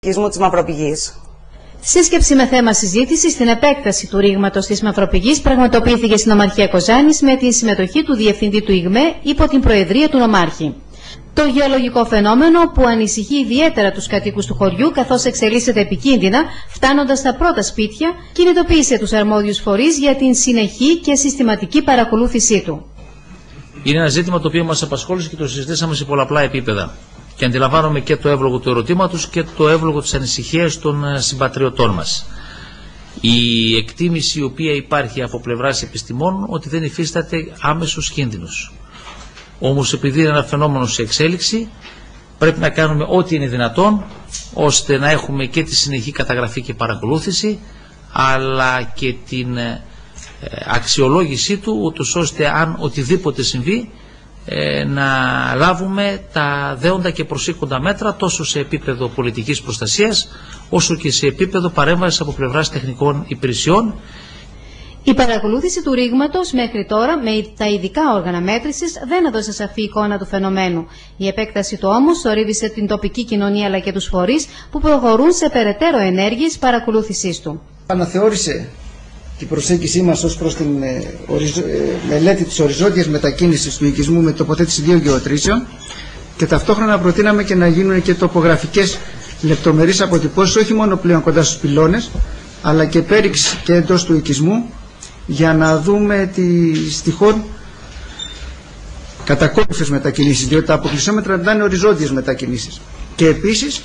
οικισμού της Μαυροπηγής. Σύσκεψη με θέμα συζήτηση στην επέκταση του ρήγματος της Μαυροπηγής πραγματοποιήθηκε στην Νομαρχία Κοζάνης με τη συμμετοχή του Διευθυντή του ΙΓΜΕ υπό την Προεδρία του Νομάρχη. Το γεωλογικό φαινόμενο που ανησυχεί ιδιαίτερα τους κατοίκους του χωριού καθώς εξελίσσεται επικίνδυνα φτάνοντας στα πρώτα σπίτια, κινητοποίησε τους αρμόδιους φορείς για την συνεχή και συστηματική παρακολούθησή του. Είναι ένα ζήτημα το οποίο μας απασχόλησε και το συζητήσαμε σε πολλαπλά επίπεδα. Και αντιλαμβάνομαι και το εύλογο του ερωτήματος και το εύλογο της ανησυχίας των συμπατριωτών μας. Η εκτίμηση η οποία υπάρχει από πλευράς επιστημών ότι δεν υφίσταται άμεσος κίνδυνος. Όμως επειδή είναι ένα φαινόμενο σε εξέλιξη πρέπει να κάνουμε ό,τι είναι δυνατόν ώστε να έχουμε και τη συνεχή καταγραφή και παρακολούθηση αλλά και την αξιολόγησή του ούτως ώστε αν οτιδήποτε συμβεί να λάβουμε τα δέοντα και προσήκοντα μέτρα τόσο σε επίπεδο πολιτικής προστασίας όσο και σε επίπεδο παρέμβασης από πλευράς τεχνικών υπηρεσιών. Η παρακολούθηση του ρήγματος μέχρι τώρα με τα ειδικά όργανα μέτρησης δεν έδωσε σαφή εικόνα του φαινομένου. Η επέκταση του όμως θορύβησε την τοπική κοινωνία αλλά και τους φορείς που προχωρούν σε περαιτέρω ενέργειες παρακολούθησής του. Αναθεώρησε την προσέγγιση μας ως προς την μελέτη της οριζόντιας μετακίνησης του οικισμού με τοποθέτηση 2 γεωτρήσεων και ταυτόχρονα προτείναμε και να γίνουν και τοπογραφικές λεπτομερείς αποτυπώσεις όχι μόνο πλέον κοντά στους πυλώνες αλλά και πέριξ και εντός του οικισμού για να δούμε τις τυχόν κατακόρυφες μετακινήσεις, διότι τα αποκλεισόμετρα δεν είναι οριζόντιες μετακινήσεις. Και επίσης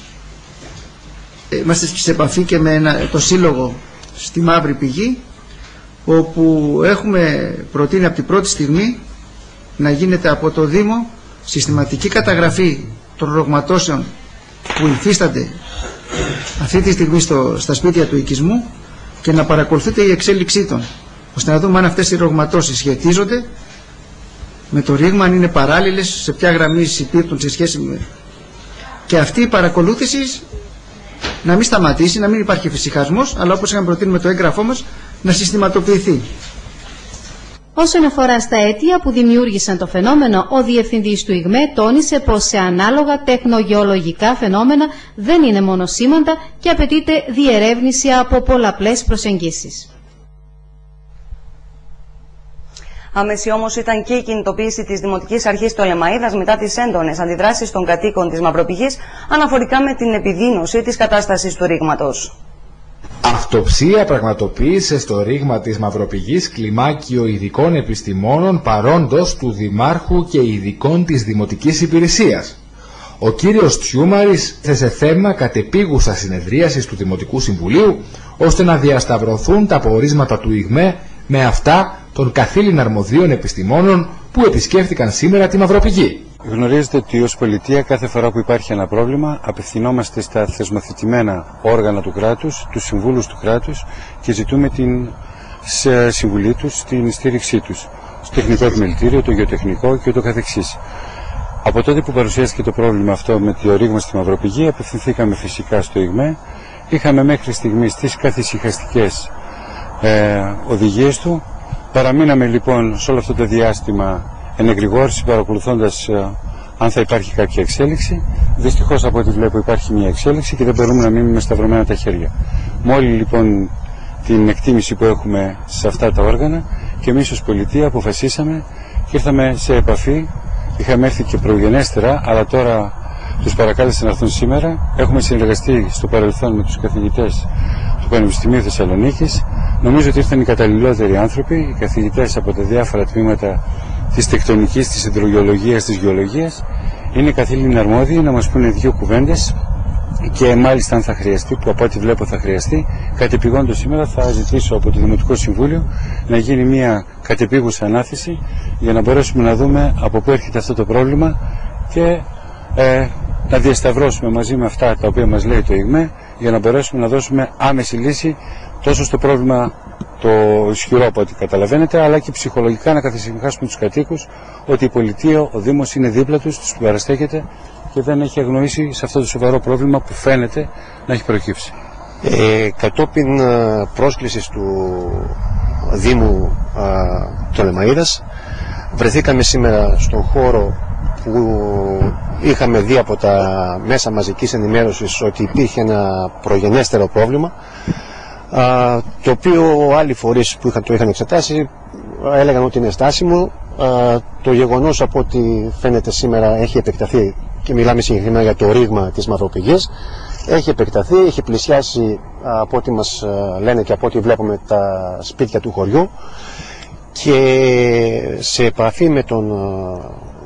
είμαστε σε επαφή και με το σύλλογο στη Μαύρη Πηγή, όπου έχουμε προτείνει από την πρώτη στιγμή να γίνεται από το Δήμο συστηματική καταγραφή των ρογματώσεων που υφίστανται αυτή τη στιγμή στα σπίτια του οικισμού και να παρακολουθείται η εξέλιξή των, ώστε να δούμε αν αυτές οι ρογματώσεις σχετίζονται με το ρήγμα, αν είναι παράλληλες, σε ποια γραμμή συμπίπτουν σε σχέση με... Και αυτή η παρακολούθηση να μην σταματήσει, να μην υπάρχει εφησυχασμός, αλλά όπως είχαμε προτείνει με το έγγραφό μας, να συστηματοποιηθεί. Όσον αφορά στα αίτια που δημιούργησαν το φαινόμενο, ο Διευθυντής του ΙΓΜΕ τόνισε πως σε ανάλογα τεχνογεωλογικά φαινόμενα δεν είναι μονοσήμαντα και απαιτείται διερεύνηση από πολλαπλές προσεγγίσεις. Άμεση όμως ήταν και η κινητοποίηση της Δημοτικής Αρχής Πτολεμαΐδας μετά τις έντονες αντιδράσεις των κατοίκων της Μαυροπηγής αναφορικά με την επιδείνωση της κατάστασης του ρήγματος. Αυτοψία πραγματοποίησε στο ρήγμα της Μαυροπηγής κλιμάκιο ειδικών επιστημόνων παρόντος του Δημάρχου και ειδικών της Δημοτικής Υπηρεσίας. Ο κύριος Τσιούμαρης θέσε θέμα κατεπίγουσα συνεδρίασης του Δημοτικού Συμβουλίου ώστε να διασταυρωθούν τα πορίσματα του ΙΓΜΕ με αυτά των καθήλυν αρμοδίων επιστημόνων που επισκέφθηκαν σήμερα τη Μαυροπηγή. Γνωρίζετε ότι ως πολιτεία κάθε φορά που υπάρχει ένα πρόβλημα απευθυνόμαστε στα θεσμοθετημένα όργανα του κράτους, τους συμβούλους του κράτους και ζητούμε την συμβουλή τους, την στήριξή τους στο τεχνικό επιμελητήριο, το γεωτεχνικό και το καθεξής. Από τότε που παρουσιάστηκε το πρόβλημα αυτό με το ρήγμα στη Μαυροπηγή απευθυνθήκαμε φυσικά στο ΙΓΜΕ. Είχαμε μέχρι στιγμής τις καθησυχαστικές οδηγίες του. Παραμείναμε λοιπόν σε όλο αυτό το διάστημα εν εγρηγόρηση παρακολουθώντας αν θα υπάρχει κάποια εξέλιξη. Δυστυχώς από ό,τι βλέπω υπάρχει μια εξέλιξη και δεν μπορούμε να μείνουμε σταυρωμένα τα χέρια. Με όλη λοιπόν την εκτίμηση που έχουμε σε αυτά τα όργανα και εμείς ως πολιτεία αποφασίσαμε και ήρθαμε σε επαφή. Είχαμε έρθει και προγενέστερα, αλλά τώρα τους παρακάλεσα να έρθουν σήμερα. Έχουμε συνεργαστεί στο παρελθόν με τους καθηγητές του Πανεπιστημίου Θεσσαλονίκης. Νομίζω ότι ήρθαν οι καταλληλότεροι άνθρωποι, οι καθηγητές από τα διάφορα τμήματα της τεκτονικής, της υδρογεωλογίας, της γεωλογίας. Είναι καθήλυνα αρμόδιοι να μας πούνε δύο κουβέντες και μάλιστα αν θα χρειαστεί, που από ό,τι βλέπω θα χρειαστεί, κατεπηγόντως σήμερα θα ζητήσω από το Δημοτικό Συμβούλιο να γίνει μια κατεπήγουσα ανάθεση για να μπορέσουμε να δούμε από πού έρχεται αυτό το πρόβλημα και να διασταυρώσουμε μαζί με αυτά τα οποία μας λέει το ΙΓΜΕ για να μπορέσουμε να δώσουμε άμεση λύση τόσο στο πρόβλημα το ισχυρό από ό,τι καταλαβαίνετε, αλλά και ψυχολογικά να καθησυχάσουμε τους κατοίκους ότι η πολιτεία, ο Δήμος είναι δίπλα τους, τους παραστέκεται και δεν έχει αγνοήσει σε αυτό το σοβαρό πρόβλημα που φαίνεται να έχει προκύψει. Κατόπιν πρόσκλησης του Δήμου Πτολεμαΐδας βρεθήκαμε σήμερα στον χώρο που είχαμε δει από τα μέσα μαζικής ενημέρωσης ότι υπήρχε ένα προγενέστερο πρόβλημα, το οποίο άλλοι φορείς που το είχαν εξετάσει έλεγαν ότι είναι στάσιμο. Το γεγονός, από ό,τι φαίνεται σήμερα, έχει επεκταθεί, και μιλάμε συγκεκριμένα για το ρήγμα της Μαυροπηγής, έχει επεκταθεί, έχει πλησιάσει, από ό,τι μας λένε και από ό,τι βλέπουμε, τα σπίτια του χωριού, και σε επαφή με τον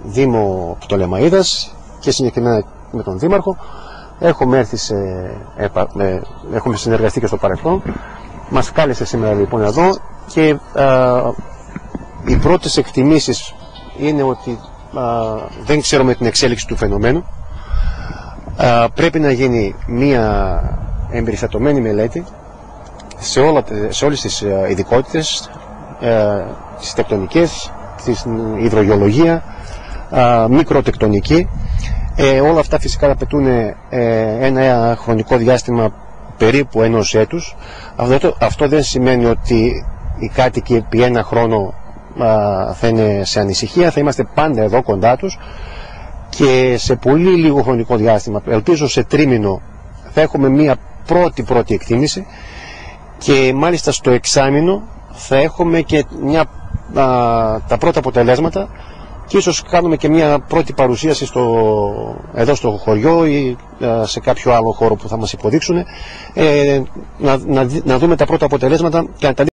Δήμο Πτολεμαΐδας και συγκεκριμένα με τον Δήμαρχο έχουμε συνεργαστεί και στο παρελθόν. Μας κάλεσε σήμερα λοιπόν εδώ, και οι πρώτες εκτιμήσεις είναι ότι δεν ξέρουμε την εξέλιξη του φαινομένου. Πρέπει να γίνει μία εμπεριστατωμένη μελέτη σε όλες τις ειδικότητες, τις τεκτονικές, της υδρογεωλογία, μικροτεκτονική. Όλα αυτά φυσικά απαιτούν ένα χρονικό διάστημα περίπου 1 έτους. Αυτό δεν σημαίνει ότι οι κάτοικοι επί 1 χρόνο θα είναι σε ανησυχία. Θα είμαστε πάντα εδώ κοντά τους, και σε πολύ λίγο χρονικό διάστημα, ελπίζω σε τρίμηνο, θα έχουμε μία πρώτη εκτίμηση, και μάλιστα στο εξάμηνο θα έχουμε και τα πρώτα αποτελέσματα, και ίσως κάνουμε και μια πρώτη παρουσίαση εδώ στο χωριό ή σε κάποιο άλλο χώρο που θα μας υποδείξουν, να δούμε τα πρώτα αποτελέσματα και να τα